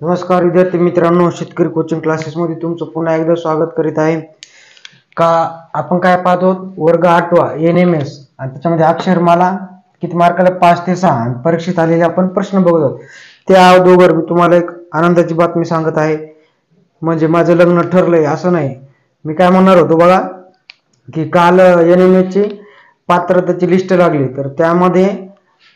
नमस्कार विद्यार्थी मित्रांनो, शेतकरी कोचिंग क्लासेस मध्ये तुमचं पुन्हा एकदा स्वागत करीत आहे. का आपण काय पाहतो, वर्ग 8वा NMS आणि त्याच्यामध्ये अक्षरमाला किती मार्काला 5 ते 6 आणि परीक्षेत आलेले आपण प्रश्न बघतो. त्या अगोदर मी तुम्हाला एक आनंदाची बातमी सांगत आहे. म्हणजे माझं लग्न ठरलंय असं नाही, मी काय म्हणणार होतो बघा की काल NMS ची पात्रतेची लिस्ट लागली, तर त्यामध्ये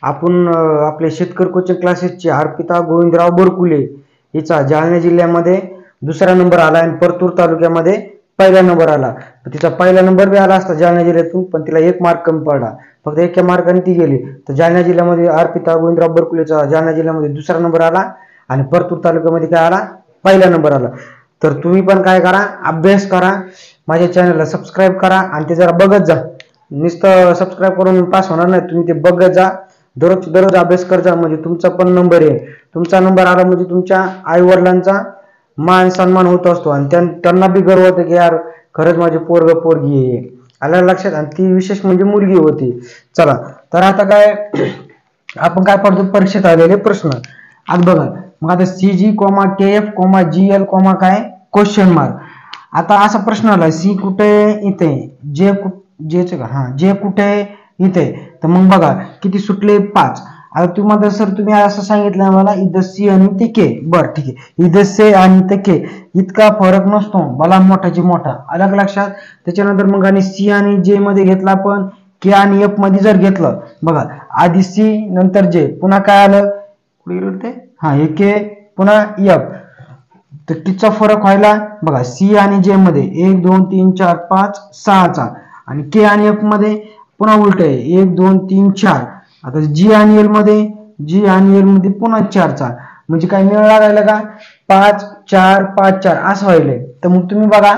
आपण आपले शेतकरी कोचिंग क्लासेसचे अर्पिता गोविंदराव बोरकुले हिचा जालना जिल्ह्यामध्ये दुसरा नंबर आला आणि परतूर तालुक्यामध्ये पहिला नंबर आला. तिचा पहिला नंबर बी आला असता जालना जिल्ह्यातून, पण तिला 1 मार्क कमी पडला, फक्त 1 मार्काने ती गेली. तर जालना जिल्ह्यामध्ये अर्पिता गोविंदराव बोरकुलेचा जालना जिल्ह्यामध्ये दुसरा नंबर आला आणि परतूर तालुक्यामध्ये काय आला, पहिला नंबर आला. तर तुम्ही पण काय करा, अभ्यास करा, माझ्या चॅनलला सबस्क्राईब करा आणि ते जरा बघत जा. नुसतं सबस्क्राईब करून पास होणार नाही, तुम्ही ते बघत जा, दररोज अभ्यास कर जा, म्हणजे तुमचा पण नंबर येईल. तुमचा नंबर आला म्हणजे तुमच्या आई वडिलांचा मान सन्मान होत असतो आणि त्यांना बी गर्व होतं की यार खरंच माझे पोरगी आहे. आलं लक्षात? आणि ती विशेष म्हणजे मुलगी होती. चला, तर आता काय आपण काय पडतो, परीक्षेत आलेले प्रश्न आज बघा. मग आता CG, KF, GL, काय क्वेश्चन मार्क. आता असा प्रश्न आला, सी कुठे इथे, जे कुठे इथे, तर मग बघा किती सुटले, 5. आता तुम्हाला सर तुम्ही असं सांगितलं मला इथं C आणि ते K, बरं ठीक आहे, इथं C आणि ते K इतका फरक नसतो, भला मोठाची मोठा. अलग लक्षात? त्याच्यानंतर मग आणि C आणि J मध्ये घेतला, आपण K आणि F मध्ये जर घेतलं, बघा आधी C नंतर J, पुन्हा काय आलं ते, हे K पुन्हा F, तर तिचा फरक व्हायला बघा C आणि J मध्ये 1 2 3 4 5 6चा आणि K आणि F मध्ये पुन्हा उलट आहे 1 2 3 4. आता G आणि L मध्ये पुन्हा 4चा, म्हणजे काय मेळ लागायला का 5 4 5 4 असं व्हायलंय. तर मग तुम्ही बघा,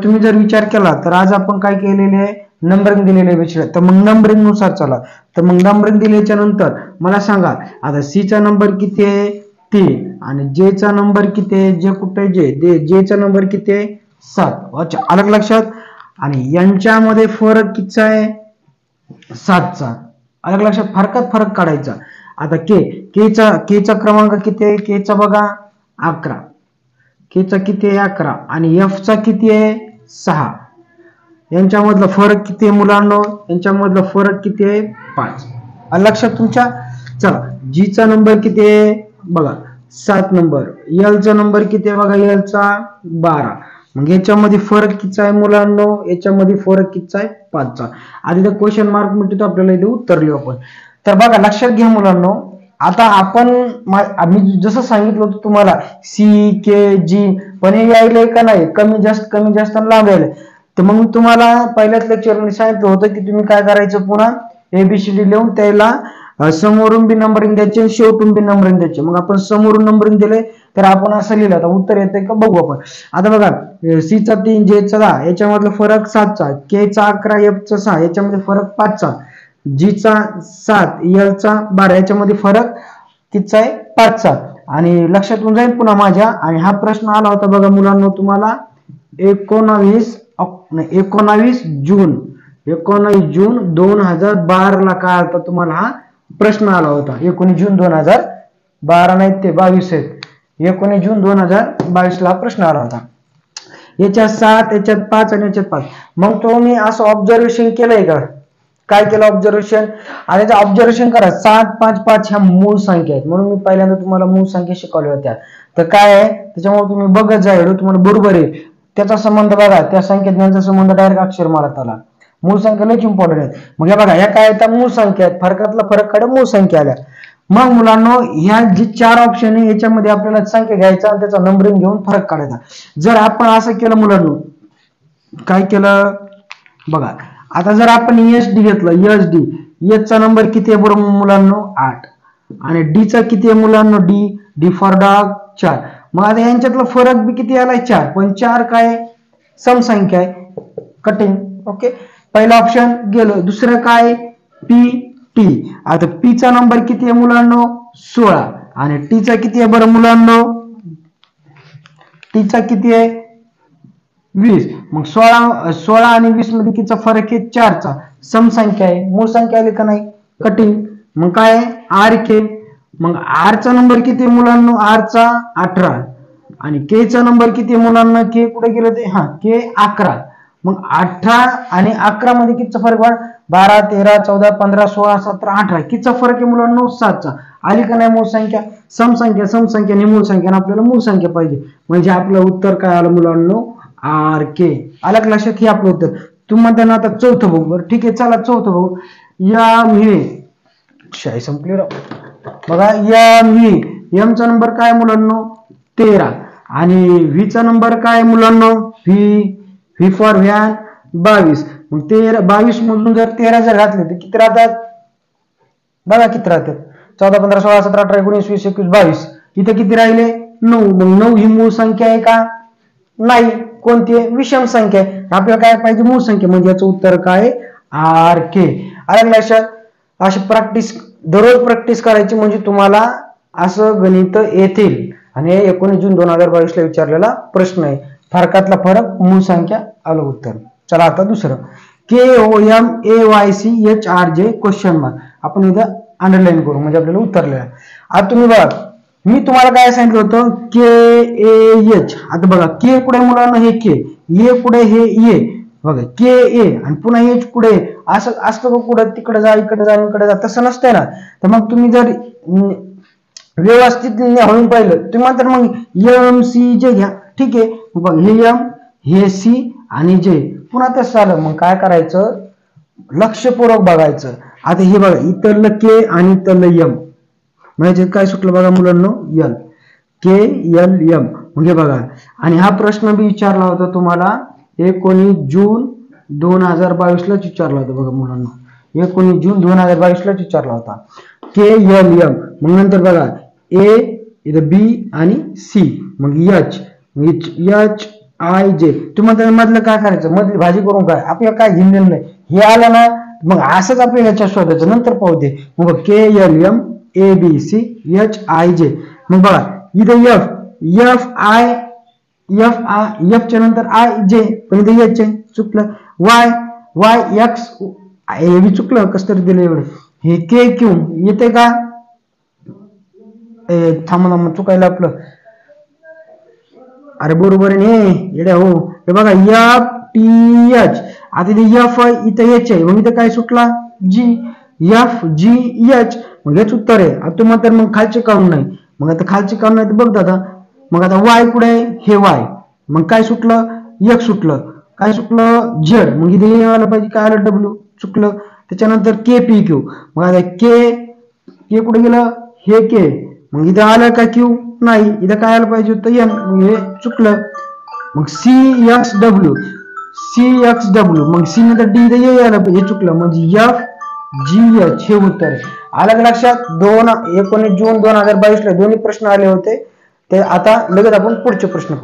तुम्ही जर विचार केला तर आज आपण काय केलेले आहे, नंबरिंग दिलेले आहे. तर मग नंबरिंग नुसार चला. तर मग नंबरिंग दिल्याच्या नंतर मला सांगा, आता C चा नंबर किती आहे 3 आणि J चा नंबर किती आहे, जे कुठे J चा नंबर किती आहे 7. अच्छा, अलग लक्षात? आणि यांच्यामध्ये फरक कितीचा आहे 7चा. अलग लक्षात? फरक काढायचा. आता K चा क्रमांक किती आहे, K चा बघा 11, K चा किती आहे 11 आणि F चा किती आहे 6. यांच्यामधला फरक किती आहे मुलांनो, यांच्यामधला फरक किती आहे 5. लक्षात तुमच्या? चला, G चा नंबर किती आहे बघा 7 नंबर, L चा नंबर किती आहे बघा, L चा 12. मग याच्यामध्ये फरक किती आहे मुलांनो, याच्यामध्ये फरक किती आहे 5चा. आधी तर क्वेश्चन मार्क मिळतो, आपल्याला इथे उत्तर लिहू आपण. तर बघा लक्षात घ्या मुलांनो, आता आपण आम्ही जसं सांगितलं होतं तुम्हाला C K G, पण हे यायलंय का नाही, कमी जास्त लांब यायलंय. तर मग तुम्हाला पहिल्याच लेक्चर मध्ये सांगितलं होतं की तुम्ही काय करायचं, पुन्हा ABCD लिहून त्याला समोरून बी नंबरिंग द्यायचे आणि शेवटून बी नंबरिंग द्यायचे. मग आपण समोरून नंबरिंग दिले तर आपण असं लिहिलं, आता उत्तर येतंय का बघू आपण. आता बघा, C चा 3 J चा 10 याच्यामधला फरक 7चा, K चा 11 F चा 6 याच्यामध्ये फरक 5चा, G चा 7 L चा 12 याच्यामध्ये फरक कितीचा आहे 5चा. आणि लक्षात येऊन जाईल पुन्हा माझ्या. आणि हा प्रश्न आला होता बघा मुलांना तुम्हाला 19 जून 2012 ला काय होता तुम्हाला हा प्रश्न आला होता. 19 जून 2012 नाही ते 22 आहेत, 19 जून 2022 ला प्रश्न आला होता. याच्यात 7 याच्यात 5 आणि याच्यात 5. मग तुम्ही असं ऑब्झर्वेशन केलंय का, काय केलं ऑब्झर्वेशन, आणि ऑब्झर्वेशन करा 7 5 5 ह्या मूळ संख्या आहेत, म्हणून मी पहिल्यांदा तुम्हाला मूळ संख्या शिकवल्या होत्या. तर काय आहे त्याच्यामुळे तुम्ही बघत जा, तुम्हाला बरोबर आहे. त्याचा संबंध बघा, त्या संख्येत ज्यांचा संबंध डायरेक्ट अक्षरमालात आला. मूळ संख्या लई इम्पॉर्टंट आहे. मग या बघा, ह्या काय आहेत मूळ संख्या आहेत, फरकातला फरक काढा मूळ संख्या आल्या. मग मुलांनो, ह्या जी 4 ऑप्शन आहे याच्यामध्ये आपल्याला संख्या घ्यायचा आणि त्याचा नंबरिंग घेऊन फरक काढायचा. जर आपण असं केलं मुलांनो, काय केलं बघा, आता जर आपण SD घेतलं, SD चा नंबर किती आहे बरोबर मुलांनो 8 आणि D चा किती आहे मुलांनो, D फॉर डॉग 4. मग आता यांच्यातला फरक बी किती आलाय 4, पण 4 काय समसंख्या आहे, कटिंग. ओके, पहिला ऑप्शन गेलो. दुसरं काय PT. आता P चा नंबर किती आहे मुलांनो 16 आणि T चा किती आहे बरं मुलांनो, T चा किती आहे 20. मग 16 आणि 20 मध्ये कितीचा फरक आहे 4चा, समसंख्या आहे, मूळ संख्या आली का नाही, कटिंग. मग काय RK मग आर चा नंबर किती मुलांना, आर चा 18 आणि के चा नंबर किती मुलांना, के कुठे गेलं ते, हा के 11. मग 18 आणि 11 मध्ये कितीचा फरक आहे, 12 13 14 15 16 17 18 कितीचा फरक आहे मुलांना, 7चा. आली का नाही मूळ संख्या, समसंख्या आणि मूळ संख्या, आपल्याला मूळ संख्या पाहिजे, म्हणजे आपलं उत्तर काय आलं मुलांना, आर के. आलं का लक्षात, हे आपलं उत्तर. तुम्ही म्हणता ना आता चौथं बघू, बरं ठीक आहे चला चौथं बघू. एम हे शाही संपली राव. बघा एम ही, एम चा नंबर काय मुलांना, 13 आणि व्ही चा नंबर काय मुलांना, व्ही फॉर व्हॅन 22. मग 22 मधून जर 13 जर घातले तर किती राहतात, बघा किती राहतात, 14 15 16 17 18 19 20 21 22. इथे किती राहिले, 9. मग 9 ही मूळ संख्या आहे का, नाही. कोणती आहे, विषम संख्या आहे. आपल्याला काय पाहिजे, मूळ संख्या, म्हणजे याचं उत्तर काय, आर के. आलं लक्षात. अशी प्रॅक्टिस दररोज प्रॅक्टिस करायची, म्हणजे तुम्हाला असं गणित येतील. आणि 19 जून 2022 ला विचारलेला प्रश्न आहे, फरकातला फरक मूळ संख्या आलं उत्तर. चला आता दुसरं, KOMAYCHRJ क्वेश्चन मार्क, आपण इथं अंडरलाईन करू म्हणजे आपल्याला उत्तरलेलं आहे. आता तुम्ही बघा, मी तुम्हाला काय सांगितलं होतं, KAH. आता बघा के कुठे मुलांना, हे के, ए कुठे, हे ए, बघा के ए आणि पुन्हा एच कुठे, असं असतं का कुठं, तिकडे जा इकडे जा इकडे जा, तसं नसतंय ना. तर मग तुम्ही जर व्यवस्थित होऊन पाहिलं तुम्ही म्हणता मग एम सी जे घ्या, ठीक आहे. बघ हे एम, हे सी आणि जे, पुन्हा तसं आलं, मग काय करायचं, लक्षपूर्वक बघायचं. आता हे बघा, इथलं के आणि इथलं एम, म्हणजे काय सुटलं बघा मुलांना, एल, के एल एम. म्हणजे बघा, आणि हा प्रश्न बी विचारला होता तुम्हाला 19 जून 2022 लाच विचारला होता बघा मुलांना, 19 जून 2022 लाच विचारला होता, के एल एम. मग नंतर बघा ए, इथं बी आणि सी, मग एच, एच आय जे. तुम्हाला मधलं काय करायचं, मधली भाजी करून काय, आपल्याला काय घेणलेलं नाही, हे आलं ना मग असंच आपल्याला याच्या शोधायचं, नंतर पाहू दे. मग K L M, A B C, H I J. मग बघा इथं एफ, एफ आय, एफ च्या नंतर आय जे, पण इथे एच आहे, चुकलं. वाय, वाय एक्स, हे बी चुकलं, कसं तरी दिलं एवढं. हे के क्यू येते का, थांबा चुकायला आपलं, अरे बरोबर आहे येड्या हो. हे बघा एफ टी एच, आता इथे एफ आहे इथं एच आहे, मग इथं काय सुटला, जी, एफ जी एच, मग हेच उत्तर आहे. आता तुम्हाला तर मग खालचे काढून नाही, मग आता खालचे काढून नाही तर बघ दादा. मग आता वाय कुठे आहे, हे वाय, मग काय सुटलं, एक सुटलं, काय सुटलं, झेड, मग इथे आलं पाहिजे, काय आलं, डब्ल्यू, चुकलं. त्याच्यानंतर के पी क्यू, मग आता के कुठे गेलं, हे के, मग इथं आलं का क्यू, नाही, इथं काय आलं पाहिजे होतं एन, हे चुकलं. मग सी एक्स डब्ल्यू, मग सी नंतर डी इथं ए आलं पाहिजे, हे चुकलं, म्हणजे एफ जी एच हे उत्तर आहे. आलं लक्षात. 19 जून 2022 ला दोन्ही प्रश्न आले होते ते. आता लगेच आपण पुढचे प्रश्न